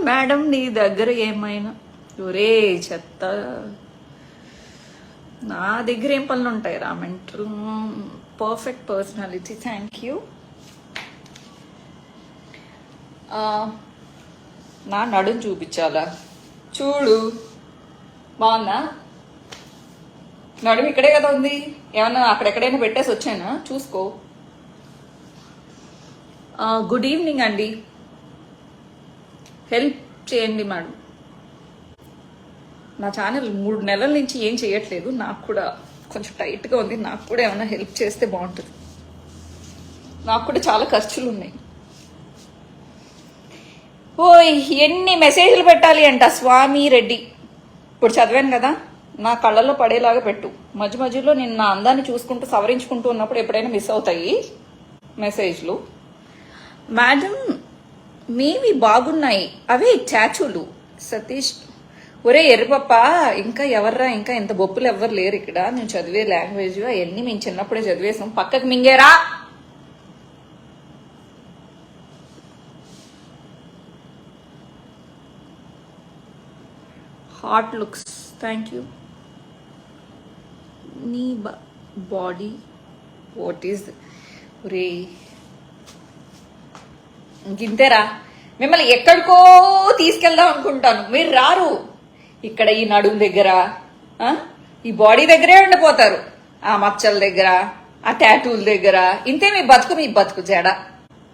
Madam నీ దగ్గర ఏమైనా ఒరే చెత్త, నా దగ్గర ఏం పనులు ఉంటాయి రా mental. Perfect personality, thank you. నా నడుం చూపించాలా? చూడు, బాగుందా? నడుం ఇక్కడే కదా ఉంది, ఏమన్నా అక్కడెక్కడైనా పెట్టేసి వచ్చానా? చూసుకో. గుడ్ ఈవినింగ్ అండి, హెల్ప్ చేయండి మేడం. నా ఛానల్ 3 నెలల నుంచి ఏం చేయట్లేదు, నాకు కూడా కొంచెం టైట్గా ఉంది. నాకు కూడా ఏమైనా హెల్ప్ చేస్తే బాగుంటుంది. నాకు కూడా చాలా ఖర్చులు ఉన్నాయి. ఓయ్, ఎన్ని మెసేజ్లు పెట్టాలి అంట స్వామి రెడ్డి. ఇప్పుడు చదివాను కదా, నా కళ్ళల్లో పడేలాగా పెట్టు. మధ్య మధ్యలో నేను నా అందాన్ని చూసుకుంటూ సవరించుకుంటూ ఉన్నప్పుడు ఎప్పుడైనా మిస్ అవుతాయి మెసేజ్లు. మేడం మీవి బాగున్నాయి, అవే చాచులు. సతీష్, ఒరే ఎర్రపప్ప, ఇంకా ఎవర్రా, ఇంకా ఇంత బొప్పులు ఎవ్వరు లేరు ఇక్కడ. నేను చదివే లాంగ్వేజ్ అవన్నీ మేము చిన్నప్పుడే చదివేసాం. పక్కకు మింగేరా. Hot looks, thank you. నీ బాడీ వాట్ ఈస్ రే? ఇంతేరా, మిమ్మల్ని ఎక్కడికో తీసుకెళ్దాం అనుకుంటాను, మీరు రారు. ఇక్కడ ఈ నడుము దగ్గర, ఈ బాడీ దగ్గరే ఉండిపోతారు. ఆ మచ్చల దగ్గర, ఆ టాటూల దగ్గర. ఇంతే మీ బతుకు జడ.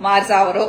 మారి సావరో.